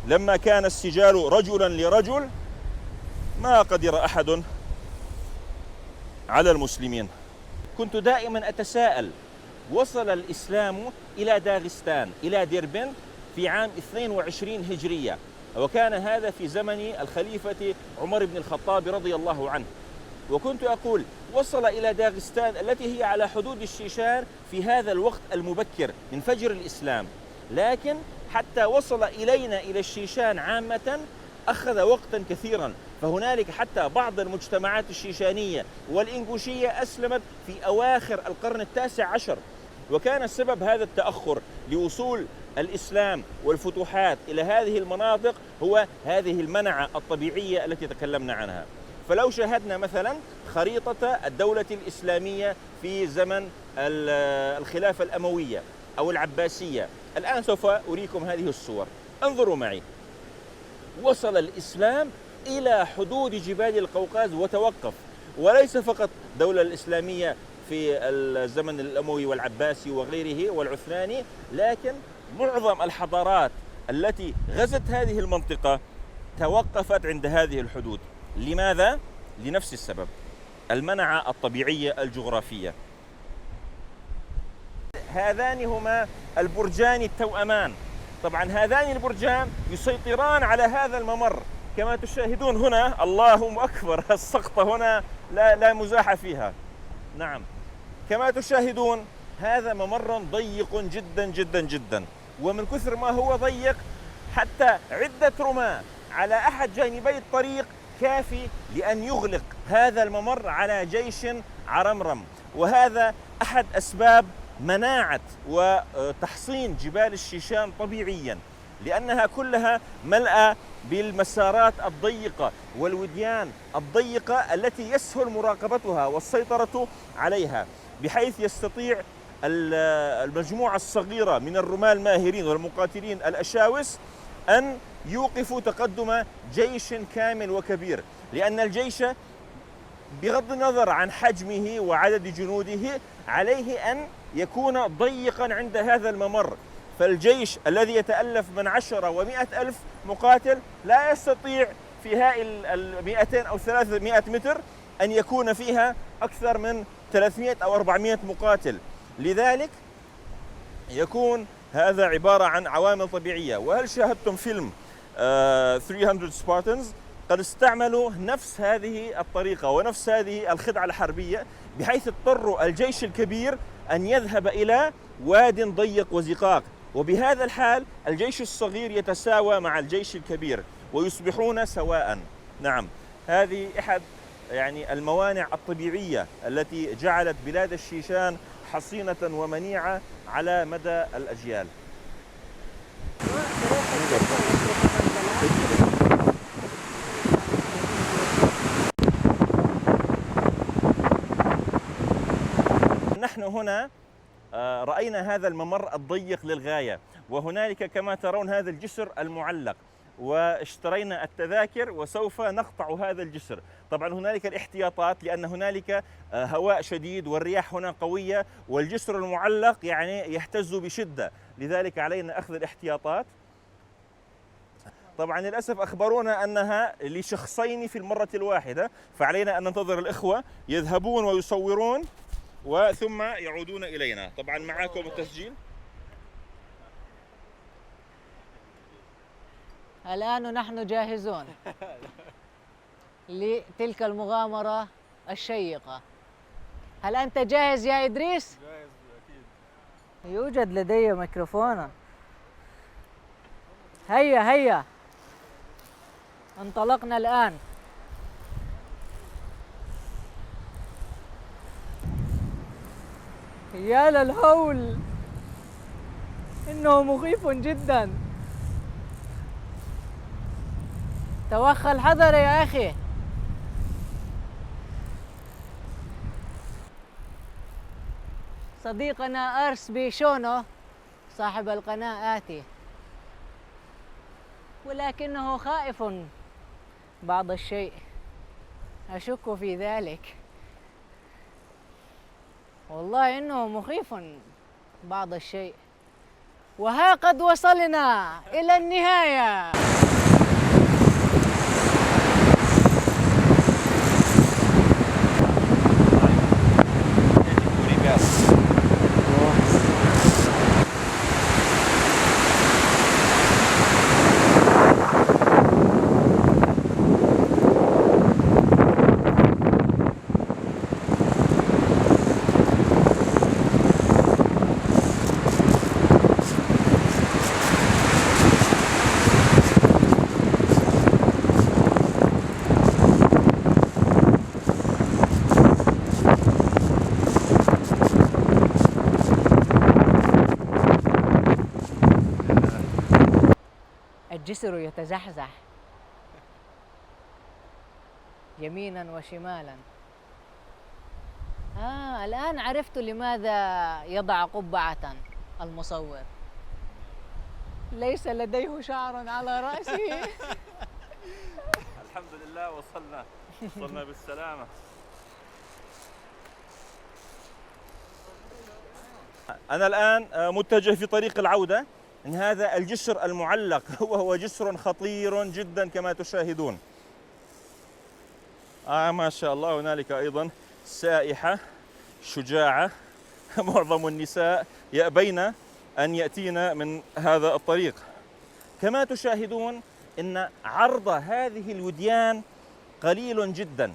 لما كان السجال رجلا لرجل ما قدر أحد على المسلمين. كنت دائما أتساءل، وصل الإسلام إلى داغستان، إلى ديربند في عام 22 هجرية، وكان هذا في زمن الخليفة عمر بن الخطاب رضي الله عنه. وكنت أقول وصل إلى داغستان التي هي على حدود الشيشان في هذا الوقت المبكر من فجر الإسلام، لكن حتى وصل إلينا إلى الشيشان عامة أخذ وقتا كثيرا. فهنالك حتى بعض المجتمعات الشيشانية والإنجوشية أسلمت في أواخر القرن التاسع عشر، وكان سبب هذا التأخر لوصول الإسلام والفتوحات إلى هذه المناطق هو هذه المنعة الطبيعية التي تكلمنا عنها. فلو شاهدنا مثلا خريطة الدولة الإسلامية في زمن الخلافة الأموية أو العباسية، الآن سوف أريكم هذه الصور، انظروا معي. وصل الإسلام إلى حدود جبال القوقاز وتوقف، وليس فقط الدولة الإسلامية في الزمن الأموي والعباسي وغيره والعثماني، لكن معظم الحضارات التي غزت هذه المنطقة توقفت عند هذه الحدود. لماذا؟ لنفس السبب، المنعة الطبيعية الجغرافية. هذان هما البرجان التوأمان. طبعا هذان البرجان يسيطران على هذا الممر كما تشاهدون هنا. الله أكبر، السقطة هنا لا مزاح فيها. نعم، كما تشاهدون هذا ممر ضيق جدا جدا جدا، ومن كثر ما هو ضيق حتى عدة رماة على أحد جانبي الطريق كافي لأن يغلق هذا الممر على جيش عرمرم. وهذا أحد أسباب مناعة وتحصين جبال الشيشان طبيعيا، لأنها كلها ملأى بالمسارات الضيقة والوديان الضيقة التي يسهل مراقبتها والسيطرة عليها، بحيث يستطيع المجموعة الصغيرة من الرماة الماهرين والمقاتلين الأشاوس أن يوقفوا تقدم جيش كامل وكبير. لأن الجيش بغض النظر عن حجمه وعدد جنوده عليه أن يكون ضيقا عند هذا الممر. فالجيش الذي يتألف من 10 و100 ألف مقاتل لا يستطيع في هذه 200 أو 300 متر أن يكون فيها أكثر من 300 أو 400 مقاتل. لذلك يكون هذا عبارة عن عوامل طبيعية. وهل شاهدتم فيلم 300 سبارتنز؟ قد استعملوا نفس هذه الطريقة ونفس هذه الخدعة الحربية، بحيث اضطروا الجيش الكبير أن يذهب إلى واد ضيق وزقاق، وبهذا الحال الجيش الصغير يتساوى مع الجيش الكبير ويصبحون سواء. نعم، هذه إحد الموانع الطبيعية التي جعلت بلاد الشيشان حصينة ومنيعة على مدى الأجيال. نحن هنا رأينا هذا الممر الضيق للغاية، وهنالك كما ترون هذا الجسر المعلق، واشترينا التذاكر وسوف نقطع هذا الجسر. طبعا هنالك الاحتياطات لأن هنالك هواء شديد والرياح هنا قوية، والجسر المعلق يهتز بشدة، لذلك علينا أخذ الاحتياطات. طبعا للأسف أخبرونا أنها لشخصين في المرة الواحدة، فعلينا أن ننتظر الإخوة يذهبون ويصورون وثم يعودون إلينا. طبعا معكم التسجيل. الآن نحن جاهزون لتلك المغامرة الشيقة. هل أنت جاهز يا إدريس؟ جاهز أكيد. يوجد لدي ميكروفون. هيا هيا، انطلقنا الآن. يا للهول، إنه مخيف جدا. توخى الحذر يا أخي. صديقنا أرس بيشونو صاحب القناة آتي، ولكنه خائف بعض الشيء، أشك في ذلك. والله إنه مخيف بعض الشيء. وها قد وصلنا إلى النهاية. الجسر يتزحزح يمينا وشمالا. الآن عرفت لماذا يضع قبعة المصور، ليس لديه شعر على رأسه. الحمد لله وصلنا بالسلامة. أنا الآن متجه في طريق العودة. إن هذا الجسر المعلق وهو جسر خطير جدا كما تشاهدون. ما شاء الله، هنالك أيضا سائحة شجاعة. معظم النساء يأبين أن يأتين من هذا الطريق. كما تشاهدون إن عرض هذه الوديان قليل جدا،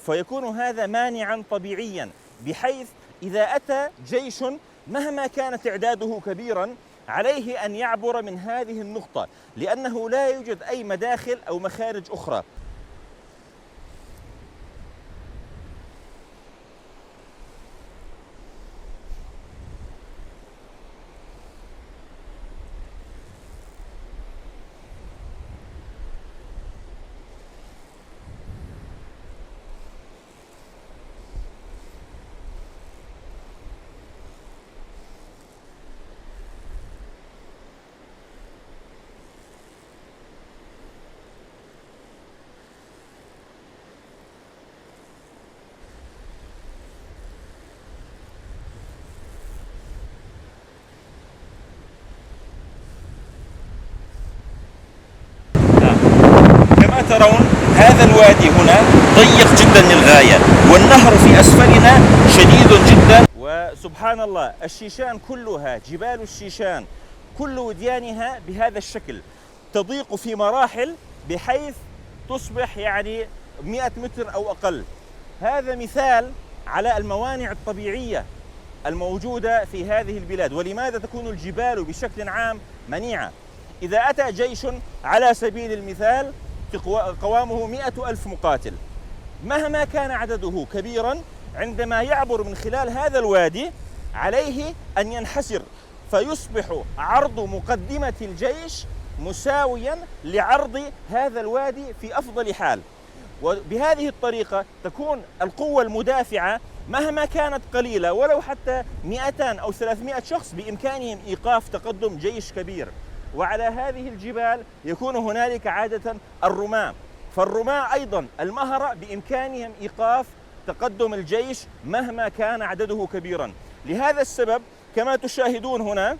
فيكون هذا مانعا طبيعيا، بحيث إذا أتى جيش مهما كان تعداده كبيرا عليه أن يعبر من هذه النقطة، لأنه لا يوجد أي مداخل أو مخارج أخرى. كما ترون هذا الوادي هنا ضيق جدا للغاية، والنهر في أسفلنا شديد جدا. وسبحان الله، الشيشان كلها، جبال الشيشان كل وديانها بهذا الشكل، تضيق في مراحل بحيث تصبح 100 متر أو أقل. هذا مثال على الموانع الطبيعية الموجودة في هذه البلاد، ولماذا تكون الجبال بشكل عام منيعة. إذا أتى جيش على سبيل المثال قوامه 100,000 مقاتل، مهما كان عدده كبيرا، عندما يعبر من خلال هذا الوادي عليه أن ينحسر، فيصبح عرض مقدمة الجيش مساويا لعرض هذا الوادي في أفضل حال. وبهذه الطريقة تكون القوة المدافعة مهما كانت قليلة، ولو حتى 200 أو 300 شخص، بإمكانهم إيقاف تقدم جيش كبير. وعلى هذه الجبال يكون هنالك عادة الرماة، فالرماة أيضا المهرة بإمكانهم إيقاف تقدم الجيش مهما كان عدده كبيرا. لهذا السبب كما تشاهدون هنا،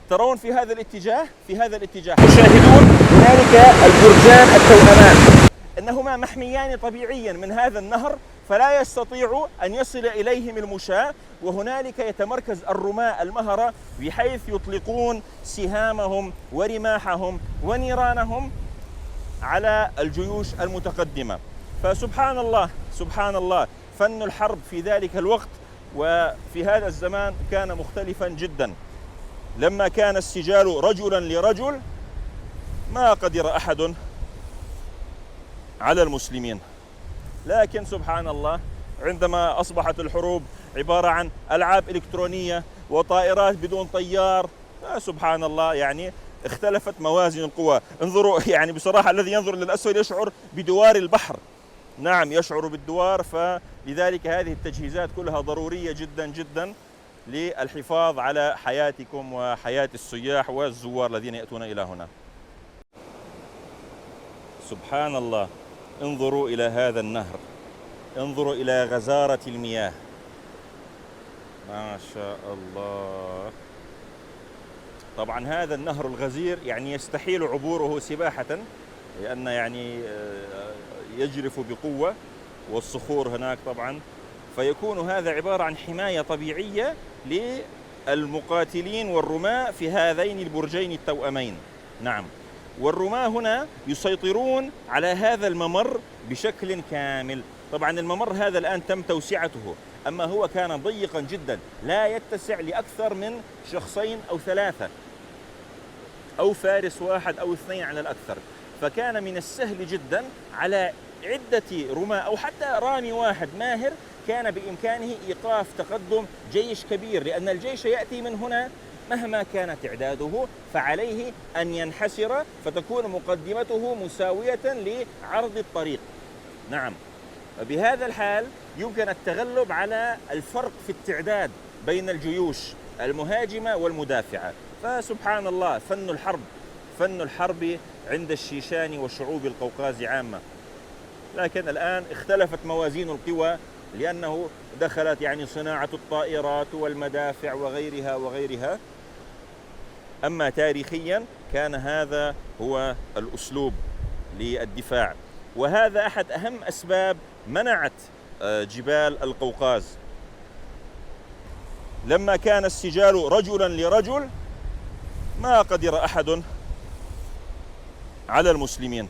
ترون في هذا الاتجاه تشاهدون هنالك البرجان التوأمان، إنهما محميان طبيعيا من هذا النهر، فلا يستطيع أن يصل إليهم المشاة، وهنالك يتمركز الرماة المهرة بحيث يطلقون سهامهم ورماحهم ونيرانهم على الجيوش المتقدمة. فسبحان الله سبحان الله، فن الحرب في ذلك الوقت وفي هذا الزمان كان مختلفا جدا. لما كان السجال رجلا لرجل ما قدر أحد على المسلمين، لكن سبحان الله عندما أصبحت الحروب عبارة عن ألعاب إلكترونية وطائرات بدون طيار، سبحان الله اختلفت موازين القوى. انظروا بصراحة الذي ينظر للأسفل يشعر بدوار البحر، نعم يشعر بالدوار. فلذلك هذه التجهيزات كلها ضرورية جدا جدا للحفاظ على حياتكم وحياة السياح والزوار الذين يأتون إلى هنا. سبحان الله، انظروا إلى هذا النهر، انظروا إلى غزارة المياه، ما شاء الله. طبعا هذا النهر الغزير يعني يستحيل عبوره سباحة، لأن يعني يجرف بقوة، والصخور هناك طبعا، فيكون هذا عبارة عن حماية طبيعية للمقاتلين والرماة في هذين البرجين التوأمين. نعم، والرماة هنا يسيطرون على هذا الممر بشكل كامل. طبعا الممر هذا الآن تم توسعته، أما هو كان ضيقا جدا لا يتسع لأكثر من شخصين أو ثلاثة أو فارس واحد أو اثنين على الأكثر، فكان من السهل جدا على عدة رماة أو حتى رامي واحد ماهر كان بإمكانه إيقاف تقدم جيش كبير، لأن الجيش يأتي من هنا مهما كانت إعداده فعليه أن ينحسر، فتكون مقدمته مساوية لعرض الطريق. نعم، بهذا الحال يمكن التغلب على الفرق في التعداد بين الجيوش المهاجمة والمدافعة. فسبحان الله، فن الحرب عند الشيشان وشعوب القوقاز عامة. لكن الآن اختلفت موازين القوى، لأنه دخلت يعني صناعة الطائرات والمدافع وغيرها. أما تاريخيا كان هذا هو الأسلوب للدفاع، وهذا أحد أهم أسباب منعت جبال القوقاز. لما كان السجال رجلا لرجل ما قدر أحد على المسلمين.